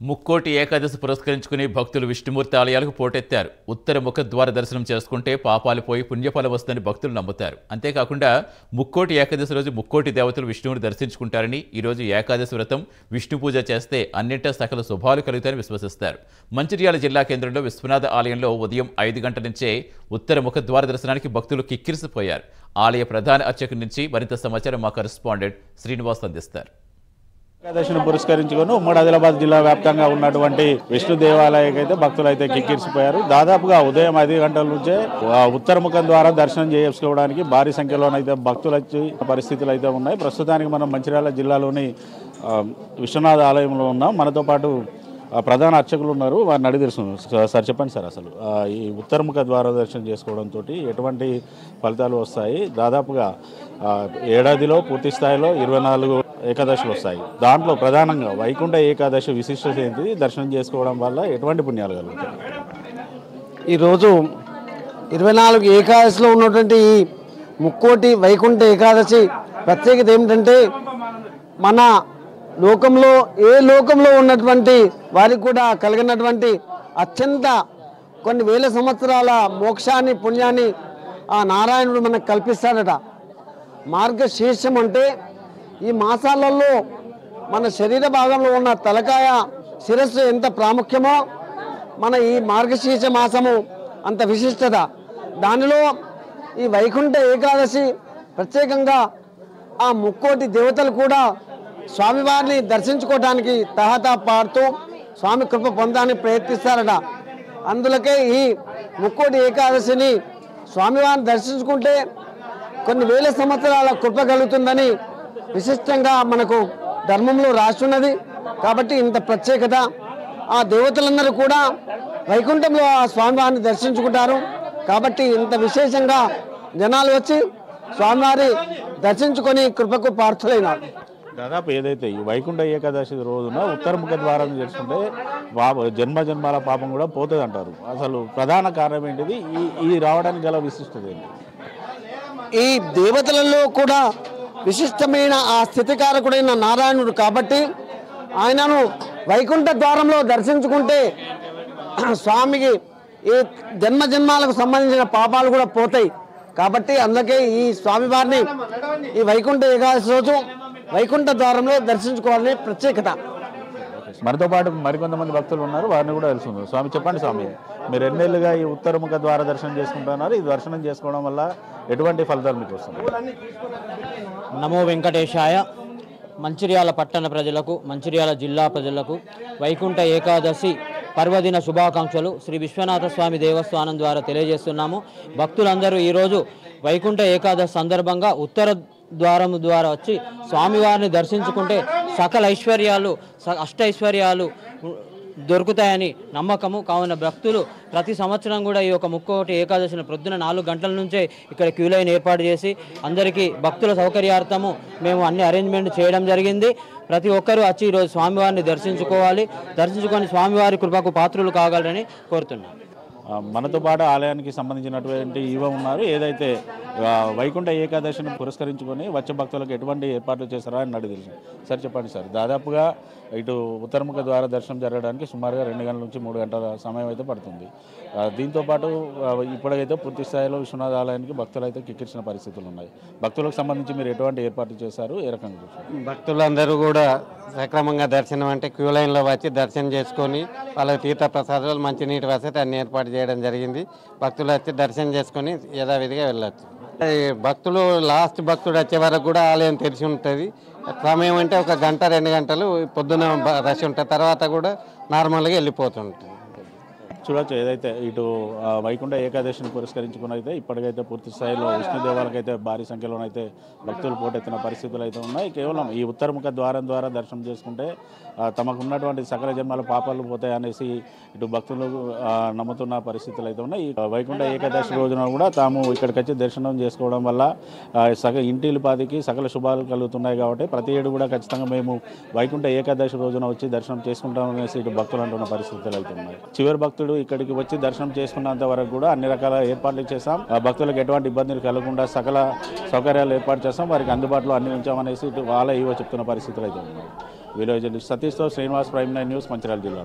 ముక్కోటి ఏకాదశి పురస్కరించుకుని భక్తులు విష్ణుమూర్తి ఆలయాలకు పోటెత్తారు. ఉత్తర ముఖద్వార దర్శనం చేసుకుంటే పాపాలు పోయి పుణ్యఫలం వస్తుందని భక్తులు నమ్ముతారు. అంతేకాకుండా ముక్కోటి ఏకాదశి రోజు ముక్కోటి దేవతలు విష్ణువుని దర్శించుకుంటారని, ఈరోజు ఏకాదశి వ్రతం విష్ణు పూజ చేస్తే అన్నింటా సకల శుభాలు కలుగుతాయని విశ్వసిస్తారు. మంచిర్యాల జిల్లా కేంద్రంలో విశ్వనాథ ఆలయంలో ఉదయం 5 గంటల నుంచే ఉత్తర ముఖద్వార దర్శనానికి భక్తులు కిక్కిరిసిపోయారు. ఆలయ ప్రధాన అర్చకుడి నుంచి మరింత సమాచారం మా కరెస్పాండెంట్ శ్రీనివాస్ అందిస్తారు. ఏకాదశిని పురస్కరించుకొని ఉమ్మడి ఆదిలాబాద్ జిల్లా వ్యాప్తంగా ఉన్నటువంటి విష్ణు దేవాలయానికి భక్తులు అయితే కిక్కిరిసిపోయారు. దాదాపుగా ఉదయం 5 గంటల నుంచే ఉత్తరముఖం ద్వారా దర్శనం చేసుకోవడానికి భారీ సంఖ్యలోనైతే భక్తులు వచ్చి పరిస్థితులు అయితే ఉన్నాయి. ప్రస్తుతానికి మనం మంచిర్యాల జిల్లాలోని విశ్వనాథ ఆలయంలో ఉన్నాం. మనతో పాటు ప్రధాన అర్చకులు ఉన్నారు, వారిని అడిగి తెలుసుకున్నాం. సార్ చెప్పండి సార్, అసలు ఈ ఉత్తరముఖ ద్వార దర్శనం చేసుకోవడంతో ఎటువంటి ఫలితాలు వస్తాయి? దాదాపుగా ఏడాదిలో పూర్తి స్థాయిలో 24 ఏకాదశులు వస్తాయి. దాంట్లో ప్రధానంగా వైకుంఠ ఏకాదశి విశిష్టత ఏంటి? దర్శనం చేసుకోవడం వల్ల ఎటువంటి పుణ్యాలు కలుగుతాయి? ఈరోజు 24 ఏకాదశిలో ఉన్నటువంటి ఈ ముక్కోటి వైకుంఠ ఏకాదశి ప్రత్యేకత ఏమిటంటే, మన లోకంలో ఏ లోకంలో ఉన్నటువంటి వారికి కూడా కలిగినటువంటి అత్యంత కొన్ని వేల సంవత్సరాల మోక్షాన్ని పుణ్యాన్ని ఆ నారాయణుడు మనకు కల్పిస్తాడట. మార్గశీర్షం అంటే ఈ మాసాలలో మన శరీర భాగంలో ఉన్న తలకాయ శిరస్సు ఎంత ప్రాముఖ్యమో మన ఈ మార్గశీర్ష మాసము అంత విశిష్టత. దానిలో ఈ వైకుంఠ ఏకాదశి ప్రత్యేకంగా ఆ ముక్కోటి దేవతలు కూడా స్వామివారిని దర్శించుకోవడానికి తహతా పాడుతూ స్వామి కృప పొందడానికి ప్రయత్నిస్తారట. అందులకే ఈ ముక్కోటి ఏకాదశిని స్వామివారిని దర్శించుకుంటే కొన్ని వేల సంవత్సరాల కృప కలుగుతుందని విశిష్టంగా మనకు ధర్మంలో రాస్తున్నది. కాబట్టి ఇంత ప్రత్యేకత. ఆ దేవతలందరూ కూడా వైకుంఠంలో ఆ స్వామివారిని దర్శించుకుంటారు. కాబట్టి ఇంత విశేషంగా జనాలు వచ్చి స్వామివారి దర్శించుకొని కృపకు పార్థులైనారు. దాదాపు ఏదైతే ఈ వైకుంఠ ఏకాదశి రోజున ఉత్తరముఖ ద్వారం చేసుకుంటే జన్మజన్మాల పాపం కూడా పోతుంది అంటారు. అసలు ప్రధాన కారణం ఏంటిది? ఈ రావడానికి గల విశిష్టత ఏంటి? ఈ దేవతలలో కూడా విశిష్టమైన ఆ స్థితికారకుడైన నారాయణుడు కాబట్టి ఆయనను వైకుంఠ ద్వారంలో దర్శించుకుంటే స్వామికి ఈ జన్మజన్మాలకు సంబంధించిన పాపాలు కూడా పోతాయి. కాబట్టి అందుకే ఈ స్వామివారిని ఈ వైకుంఠ ఏకాదశి రోజు వైకుంఠ ద్వారంలో దర్శించుకోవాలని ప్రత్యేకత. మనతో పాటు మరికొంతమంది భక్తులు ఉన్నారు, వారిని కూడా తెలుసుకుందాం. స్వామి చెప్పండి, స్వామి మీరు ఎన్నేళ్ళుగా ఈ ఉత్తరముఖ ద్వార దర్శనం చేసుకుంటున్నారు? ఈ దర్శనం చేసుకోవడం వల్ల ఎటువంటి ఫలితాలు మీకు వస్తుంది? నమో వెంకటేశాయ. మంచిర్యాల పట్టణ ప్రజలకు, మంచిర్యాల జిల్లా ప్రజలకు వైకుంఠ ఏకాదశి పర్వదిన శుభాకాంక్షలు శ్రీ విశ్వనాథ స్వామి దేవస్థానం ద్వారా తెలియజేస్తున్నాము. భక్తులందరూ ఈరోజు వైకుంఠ ఏకాదశి సందర్భంగా ఉత్తర ద్వారం ద్వారా వచ్చి స్వామివారిని దర్శించుకుంటే సకల ఐశ్వర్యాలు, అష్టైశ్వర్యాలు దొరుకుతాయని నమ్మకము. కావున భక్తులు ప్రతి సంవత్సరం కూడా ఈ యొక్క ముక్కోటి ఏకాదశిని ప్రొద్దున 4 గంటల నుంచే ఇక్కడ క్యూ లైన్ ఏర్పాటు చేసి అందరికీ భక్తుల సౌకర్యార్థము మేము అన్ని అరేంజ్మెంట్ చేయడం జరిగింది. ప్రతి ఒక్కరూ వచ్చి ఈరోజు స్వామివారిని దర్శించుకొని స్వామివారి కృపకు పాత్రులు కాగలరని కోరుతున్నాం. మనతో పాటు ఆలయానికి సంబంధించినటువంటి ఈవో ఉన్నారు. ఏదైతే వైకుంఠ ఏకాదశిని పురస్కరించుకొని వచ్చే భక్తులకు ఎటువంటి ఏర్పాట్లు చేస్తారా అని అడిగి తెలుసు. సార్ చెప్పండి సార్, దాదాపుగా ఇటు ఉత్తరముఖ ద్వార దర్శనం జరగడానికి సుమారుగా 2 గంటల నుంచి 3 గంటల సమయం అయితే పడుతుంది. దీంతోపాటు ఇప్పటికైతే పూర్తి స్థాయిలో విశ్వనాథ ఆలయానికి భక్తులు అయితే కిక్కిరిచిన పరిస్థితులు ఉన్నాయి. భక్తులకు సంబంధించి మీరు ఎటువంటి ఏర్పాట్లు చేశారు? ఏ రకంగా భక్తులందరూ కూడా సక్రమంగా దర్శనం అంటే క్యూ లైన్లో వచ్చి దర్శనం చేసుకొని వాళ్ళకి తీర్థ ప్రసాదాలు, మంచినీటి వసతి అన్ని ఏర్పాటు చేయడం జరిగింది. భక్తులు వచ్చి దర్శనం చేసుకొని యథావిధిగా వెళ్ళచ్చు. భక్తులు లాస్ట్ భక్తుడు వచ్చే వరకు కూడా ఆలయం తెరిచి ఉంటుంది. సమయం అంటే 1 గంట 2 గంటలు పొద్దున రష్ ఉంటుంది, తర్వాత కూడా నార్మల్గా వెళ్ళిపోతుంటుంది. చూడొచ్చు, ఏదైతే ఇటు వైకుంఠ ఏకాదశిని పురస్కరించుకుని అయితే ఇప్పటికైతే పూర్తి స్థాయిలో విష్ణు దేవాలకైతే భారీ సంఖ్యలోనైతే భక్తులు పోటెత్తిన పరిస్థితులు అయితే ఉన్నాయి. కేవలం ఈ ఉత్తరముఖ ద్వారం ద్వారా దర్శనం చేసుకుంటే తమకు ఉన్నటువంటి సకల జన్మాల పాపాలు పోతాయి అనేసి ఇటు భక్తులు నమ్ముతున్న పరిస్థితులు అయితే ఉన్నాయి. ఈ వైకుంఠ ఏకాదశి రోజున కూడా తాము ఇక్కడికి వచ్చి దర్శనం చేసుకోవడం వల్ల ఇంటిల్లిపాదికి సకల శుభాలు కలుగుతున్నాయి. కాబట్టి ప్రతి ఏడు కూడా ఖచ్చితంగా మేము వైకుంఠ ఏకాదశి రోజున వచ్చి దర్శనం చేసుకుంటాం అనేసి ఇటు భక్తులు అంటున్న పరిస్థితులు అయితే ఉన్నాయి. చివరి భక్తుడు ఇక్కడికి వచ్చి దర్శనం చేసుకున్నంత వరకు కూడా అన్ని రకాల ఏర్పాట్లు చేశాం. భక్తులకు ఎటువంటి ఇబ్బందులు కలగకుండా సకల సౌకర్యాలు ఏర్పాటు చేస్తాం, వారికి అందుబాటులో అన్ని ఉంచామనేసి ఇటు వాళ్ళ ఈవో చెప్తున్న పరిస్థితులు అయితే ఉన్నాయి. విలేజ్ సతీష్తో శ్రీనివాస్, ప్రైమ్ 9 న్యూస్, మంచిర్యాల జిల్లా.